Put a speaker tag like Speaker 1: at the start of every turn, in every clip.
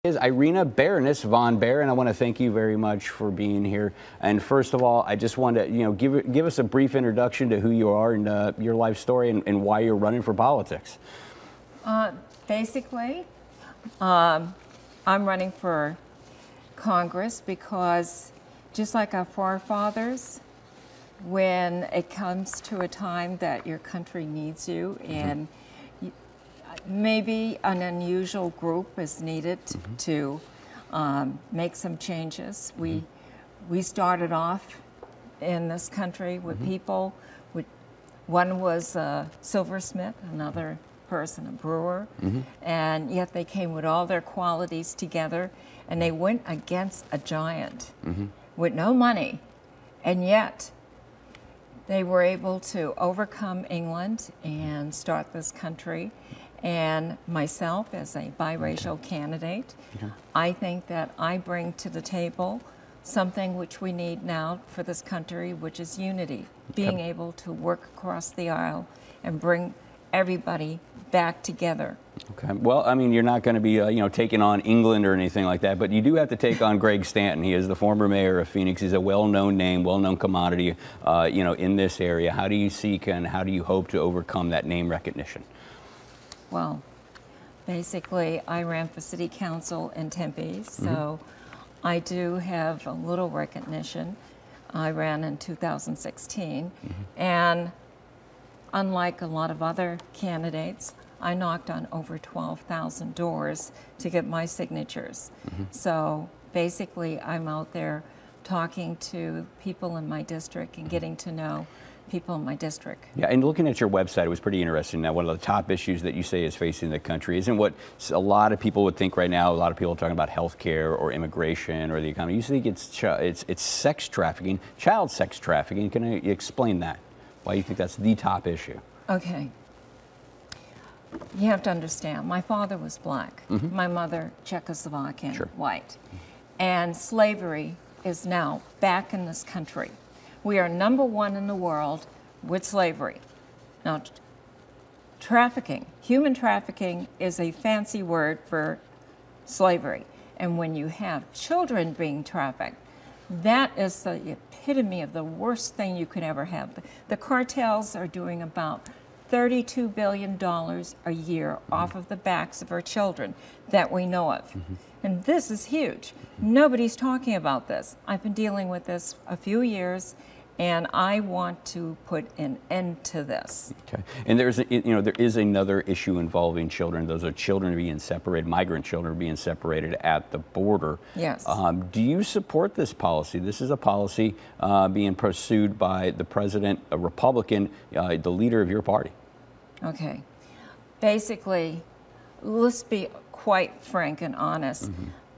Speaker 1: Is Irina Baroness Von Behr, and I want to thank you very much for being here. And first of all, I just want to, give us a brief introduction to who you are and your life story and why you're running for politics.
Speaker 2: Basically, I'm running for Congress because just like our forefathers, when it comes to a time that your country needs you and maybe an unusual group is needed to make some changes. We started off in this country with people. One was a silversmith, another person a brewer, and yet they came with all their qualities together, and they went against a giant with no money, and yet they were able to overcome England and start this country. And myself, as a biracial candidate, I think that I bring to the table something which we need now for this country, which is unity. Being able to work across the aisle and bring everybody back together.
Speaker 1: Okay. Well, I mean, you're not going to be, taking on England or anything like that, but you do have to take on Greg Stanton. He is the former mayor of Phoenix. He's a well-known name, well-known commodity, in this area. How do you seek and how do you hope to overcome that name recognition?
Speaker 2: Well, basically, I ran for city council in Tempe, so I do have a little recognition. I ran in 2016, and unlike a lot of other candidates, I knocked on over 12,000 doors to get my signatures. So basically, I'm out there talking to people in my district and getting to know people in my district.
Speaker 1: Yeah, and looking at your website, it was pretty interesting. Now, one of the top issues that you say is facing the country isn't what a lot of people would think right now. A lot of people are talking about health care or immigration or the economy. You think it's sex trafficking, child sex trafficking. Can you explain that? Why you think that's the top issue?
Speaker 2: Okay. You have to understand, my father was black, my mother Czechoslovakian, white, and slavery is now back in this country. We are #1 in the world with slavery. Now, trafficking, human trafficking is a fancy word for slavery. And when you have children being trafficked, that is the epitome of the worst thing you could ever have. The cartels are doing about $32 billion a year off of the backs of our children that we know of. And this is huge. Nobody's talking about this. I've been dealing with this a few years, and I want to put an end to this. Okay.
Speaker 1: And there is another issue involving children. Those are children being separated, migrant children being separated at the border.
Speaker 2: Yes.
Speaker 1: Do you support this policy? This is a policy being pursued by the president, a Republican, the leader of your party.
Speaker 2: Okay. Basically, let's be quite frank and honest.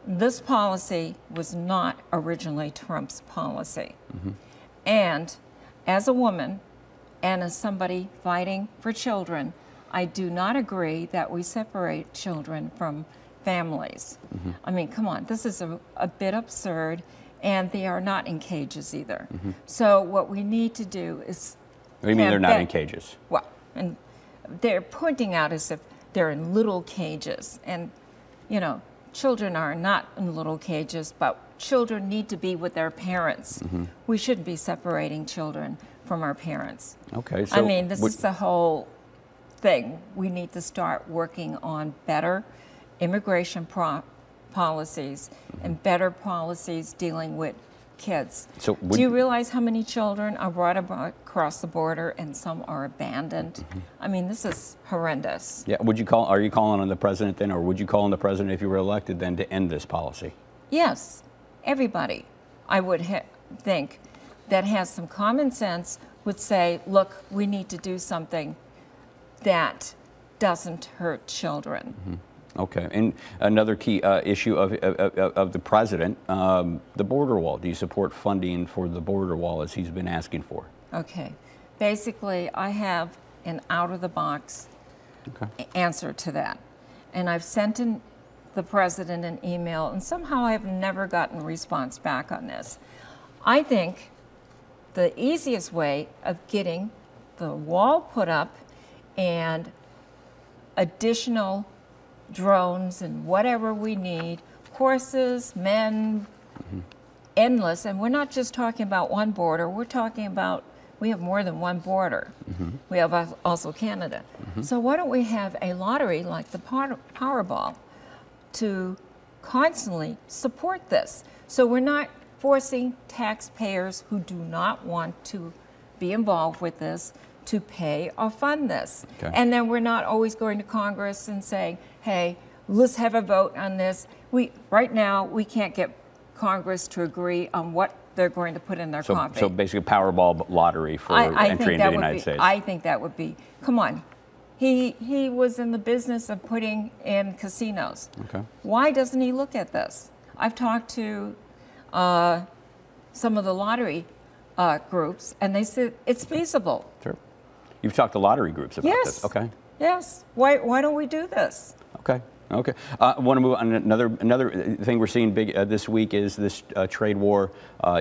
Speaker 2: This policy was not originally Trump's policy. And as a woman and as somebody fighting for children, I do not agree that we separate children from families. I mean, come on, this is a bit absurd, and they are not in cages either. So what we need to do is...
Speaker 1: What do you mean they're not in cages?
Speaker 2: Well, and they're pointing out as if they're in little cages. And, children are not in little cages, but children need to be with their parents. We shouldn't be separating children from our parents.
Speaker 1: Okay. So
Speaker 2: I mean, this is the whole thing. We need to start working on better immigration policies and better policies dealing with kids. So do you realize how many children are brought across the border and some are abandoned? I mean, this is horrendous.
Speaker 1: Yeah. Are you calling on the president then, or would you call on the president if you were elected then to end this policy?
Speaker 2: Yes. Everybody, I would think, that has some common sense would say, look, we need to do something that doesn't hurt children.
Speaker 1: Okay. And another key issue of the president, the border wall. Do you support funding for the border wall as he's been asking for?
Speaker 2: Okay. Basically, I have an out-of-the-box answer to that. And I've sent in the president an email, and somehow I've never gotten a response back on this. I think the easiest way of getting the wall put up and additional drones and whatever we need horses, men, endless. And we're not just talking about one border. We're talking about, we have more than one border. We have also Canada. So why don't we have a lottery like the Powerball to constantly support this? So we're not forcing taxpayers who do not want to be involved with this to pay or fund this.
Speaker 1: Okay.
Speaker 2: And then we're not always going to Congress and saying, hey, let's have a vote on this. Right now, we can't get Congress to agree on what they're going to put in their coffee.
Speaker 1: So basically Powerball lottery for entry into the United States.
Speaker 2: I think that would be, come on. He was in the business of putting in casinos.
Speaker 1: Okay.
Speaker 2: Why doesn't he look at this? I've talked to some of the lottery groups, and they said it's feasible.
Speaker 1: Sure. You've talked to lottery groups about this. Okay.
Speaker 2: Yes. Why don't we do this?
Speaker 1: Okay. Okay. I want to move on. Another thing we're seeing big this week is this trade war.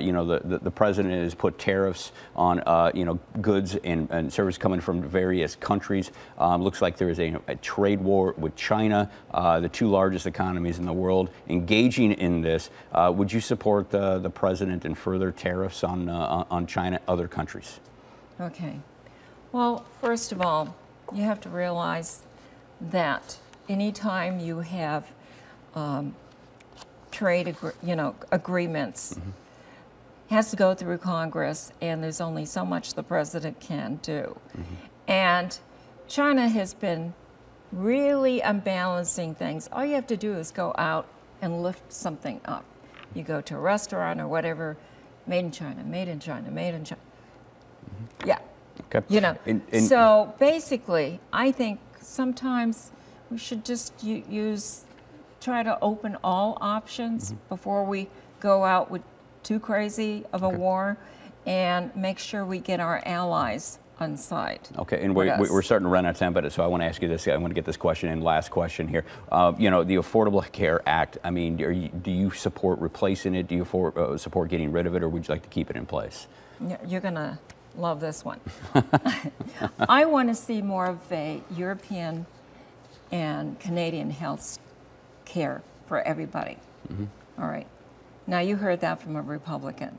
Speaker 1: You know, the president has put tariffs on you know, goods and services coming from various countries. Looks like there is a trade war with China, the two largest economies in the world, engaging in this. Would you support the president and further tariffs on China, other countries? Okay.
Speaker 2: Well, first of all, you have to realize that anytime you have trade agreements, has to go through Congress, and there's only so much the president can do. And China has been really unbalancing things. All you have to do is go out and lift something up. You go to a restaurant or whatever, made in China, made in China, made in China. Yeah.
Speaker 1: Okay.
Speaker 2: You know, so basically, I think sometimes we should just try to open all options before we go out with too crazy of a war, and make sure we get our allies on side.
Speaker 1: Okay, and we're starting to run out of time, but so I want to ask you this. I want to get this question in. Last question here. You know, the Affordable Care Act. I mean, do you support replacing it? Do you support getting rid of it, or would you like to keep it in place?
Speaker 2: You're gonna love this one. I want to see more of a European and Canadian health care for everybody. All right. Now, you heard that from a Republican.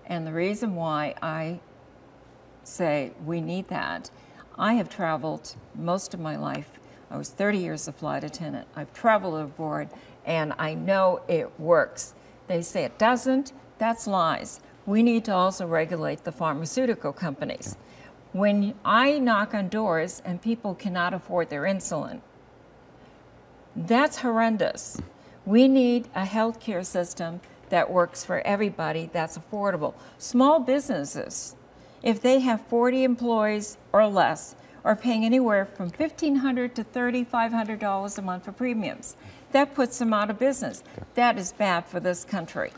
Speaker 2: And the reason why I say we need that, I have traveled most of my life. I was 30 years a flight attendant. I've traveled abroad, and I know it works. They say it doesn't. That's lies. We need to also regulate the pharmaceutical companies. When I knock on doors and people cannot afford their insulin, that's horrendous. We need a healthcare system that works for everybody, that's affordable. Small businesses, if they have 40 employees or less, are paying anywhere from $1,500 to $3,500 a month for premiums. That puts them out of business. That is bad for this country.